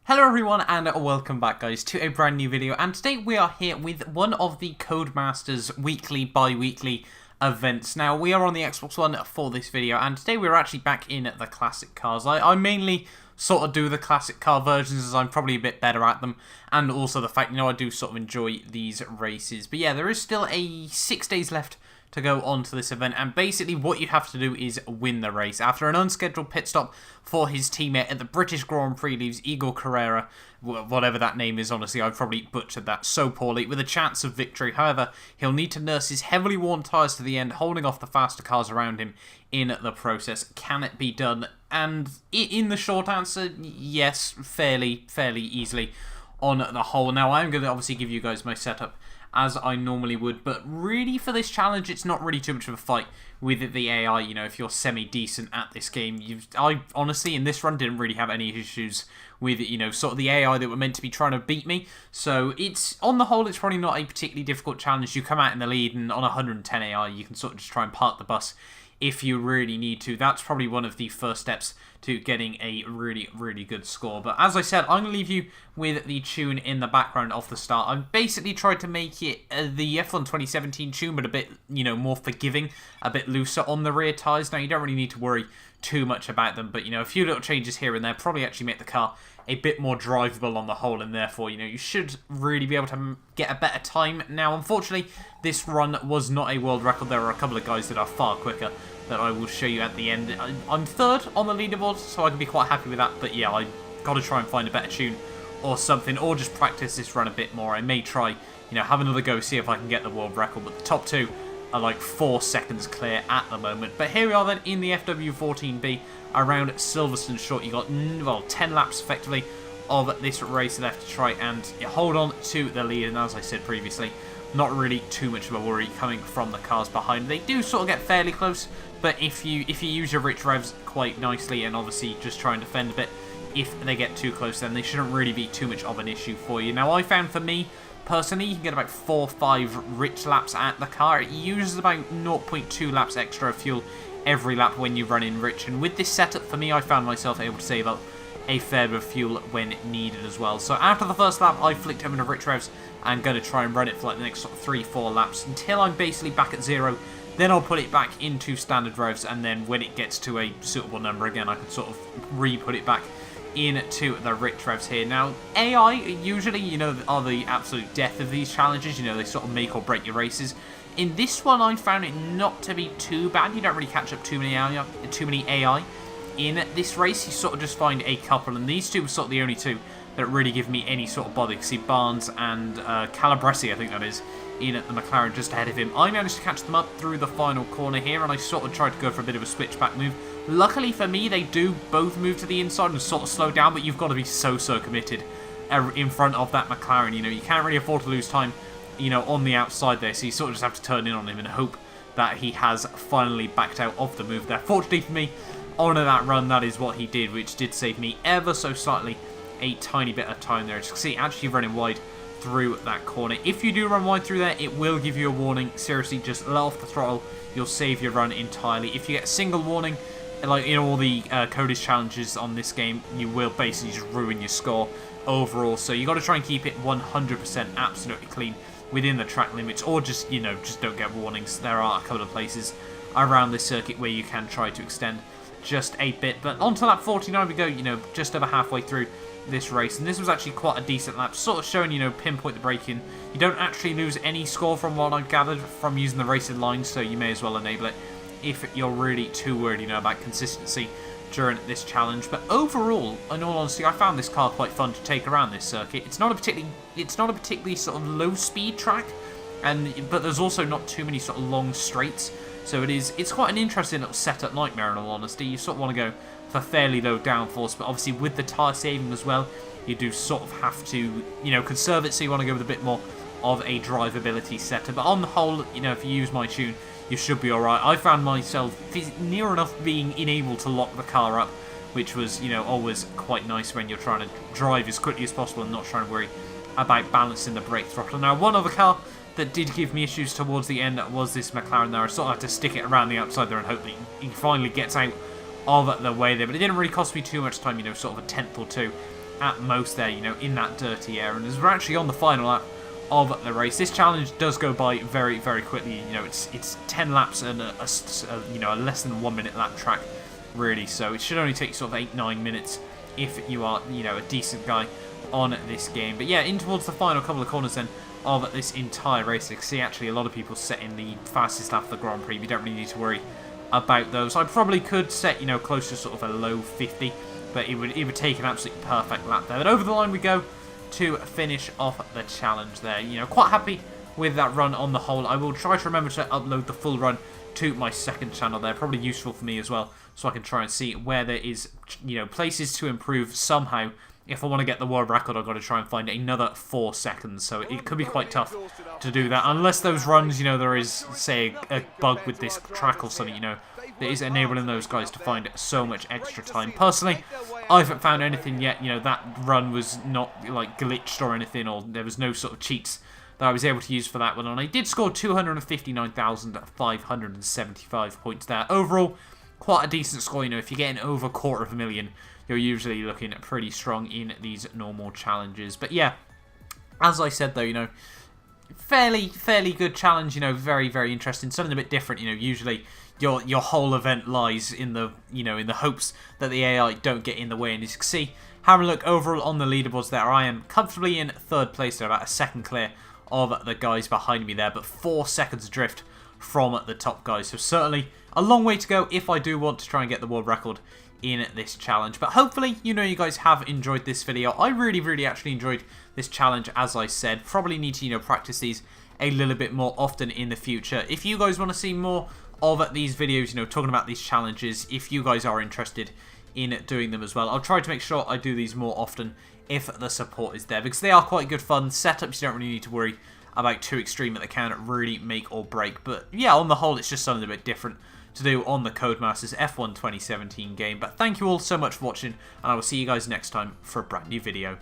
Hello everyone and welcome back guys to a brand new video, and today we are here with one of the Codemasters weekly, bi-weekly events. Now we are on the Xbox One for this video, and today we're actually back in the classic cars. I mainly sort of do the classic car versions as I'm probably a bit better at them, and also the fact, I do sort of enjoy these races. But yeah, there is still 6 days left to go on to this event, and basically what you have to do is win the race. After an unscheduled pit stop for his teammate at the British Grand Prix leaves Igor Carrera, whatever that name is, honestly, I've probably butchered that so poorly, with a chance of victory. However, he'll need to nurse his heavily worn tyres to the end, holding off the faster cars around him in the process. Can it be done? And in the short answer, yes, fairly easily on the whole. Now, I'm going to obviously give you guys my setup as I normally would, but really for this challenge it's not really too much of a fight with the AI. If you're semi-decent at this game, I honestly in this run didn't really have any issues with sort of the AI that were meant to be trying to beat me, so it's on the whole it's probably not a particularly difficult challenge. You come out in the lead, and on 110 AI you can sort of just try and park the bus if you really need to. That's probably one of the first steps to getting a really good score. But as I said, I'm going to leave you with the tune in the background off the start. I've basically tried to make it the F1 2017 tune, but a bit, more forgiving, a bit looser on the rear tyres. Now, you don't really need to worry too much about them, but, a few little changes here and there probably actually make the car a bit more drivable on the whole, and therefore, you should really be able to get a better time. Now, unfortunately, this run was not a world record. There are a couple of guys that are far quicker that I will show you at the end. I'm third on the leaderboard, so I can be quite happy with that, but yeah, I've got to try and find a better tune or something, or just practice this run a bit more. I may try, have another go, see if I can get the world record, but the top two are like 4 seconds clear at the moment. But here we are then in the FW14B around Silverstone Short. You got, 10 laps effectively of this race left to try and hold on to the lead, and as I said previously, not really too much of a worry coming from the cars behind. They do sort of get fairly close, but if you use your rich revs quite nicely and obviously just try and defend a bit, if they get too close, then they shouldn't really be too much of an issue for you. Now, I found for me personally, you can get about 4 or 5 rich laps at the car. It uses about 0.2 laps extra of fuel every lap when you run in rich, and with this setup, for me, I found myself able to save up a fair bit of fuel when needed as well. So after the first lap, I flicked over to rich revs and going to try and run it for like the next sort of 3-4 laps until I'm basically back at 0. Then I'll put it back into standard revs, and then when it gets to a suitable number again, I can sort of re-put it back into the rich revs here. Now, AI usually, are the absolute death of these challenges. They sort of make or break your races. In this one, I found it not to be too bad. You don't really catch up too many AI in this race. You sort of just find a couple, and these two were sort of the only two that really give me any sort of bother. You see Barnes and Calabresi, I think that is, in at the Mclaren just ahead of him. I managed to catch them up through the final corner here, and I sort of tried to go for a bit of a switchback move. Luckily for me, they do both move to the inside and sort of slow down, but you've got to be so committed in front of that Mclaren. You can't really afford to lose time, on the outside there, so you sort of just have to turn in on him and hope that he has finally backed out of the move there. Fortunately for me, on that run, that is what he did, which did save me ever so slightly a tiny bit of time there. As you can see, actually running wide through that corner. If you do run wide through there, it will give you a warning. Seriously, just let off the throttle. You'll save your run entirely. If you get a single warning, like in all the Codies challenges on this game, you will basically just ruin your score overall. So you got to try and keep it 100% absolutely clean within the track limits, or just, just don't get warnings. There are a couple of places around this circuit where you can try to extend just a bit. But onto lap 49 we go, just over halfway through this race, and this was actually quite a decent lap, sort of showing, pinpoint the braking. You don't actually lose any score from what I've gathered from using the racing lines, so you may as well enable it if you're really too worried, about consistency during this challenge. But overall, in all honesty, I found this car quite fun to take around this circuit. It's not a particularly sort of low speed track, but there's also not too many sort of long straights. So it's quite an interesting little setup nightmare, in all honesty. You sort of want to go for fairly low downforce, but obviously with the tyre saving as well, you do sort of have to, conserve it, so you want to go with a bit more of a drivability setup. But on the whole, if you use my tune, you should be alright. I found myself near enough being unable to lock the car up, which was, always quite nice when you're trying to drive as quickly as possible and not trying to worry about balancing the brake throttle. Now, one other car that did give me issues towards the end was this Mclaren there. I sort of had to stick it around the outside there and hope that he finally gets out of the way there. But it didn't really cost me too much time, sort of a tenth or two at most there, you know, in that dirty air. And as we're actually on the final lap of the race, this challenge does go by very, very quickly. You know, it's 10 laps and you know, a less than 1 minute lap track, really. So it should only take sort of 8-9 minutes if you are, you know, a decent guy on this game. But yeah, in towards the final couple of corners then of this entire race, you can see actually a lot of people setting the fastest lap of the Grand Prix. We don't really need to worry about those. I probably could set, you know, close to sort of a low 50, but it would take an absolutely perfect lap there. But over the line we go to finish off the challenge there. You know, quite happy with that run on the whole. I will try to remember to upload the full run to my second channel there. Probably useful for me as well, so I can try and see where there is, you know, places to improve somehow. If I want to get the world record, I've got to try and find another 4 seconds. So it could be quite tough to do that. Unless those runs, you know, there is, say, a bug with this track or something, you know, that is enabling those guys to find so much extra time. Personally, I haven't found anything yet. You know, that run was not, like, glitched or anything, or there was no sort of cheats that I was able to use for that one. And I did score 259,575 points there. Overall, quite a decent score. You know, if you're getting over 250,000, you're usually looking pretty strong in these normal challenges. But yeah, as I said though, you know, fairly good challenge. You know, very, very interesting. Something a bit different. You know, usually your whole event lies in the, you know, in the hopes that the AI don't get in the way. And as you can see, having a look overall on the leaderboards there, I am comfortably in 3rd place there, about a second clear of the guys behind me there, but 4 seconds adrift from the top guys. So certainly a long way to go if I do want to try and get the world record in this challenge. But hopefully, you know, you guys have enjoyed this video. I really actually enjoyed this challenge, as I said. Probably need to, you know, practice these a little bit more often in the future. If you guys want to see more of these videos, you know, talking about these challenges, if you guys are interested in doing them as well, I'll try to make sure I do these more often if the support is there, because they are quite good fun. Setups, you don't really need to worry about too extreme that they can really make or break. But yeah, on the whole, it's just something a bit different to do on the Codemasters F1 2017 game. But thank you all so much for watching, and I will see you guys next time for a brand new video.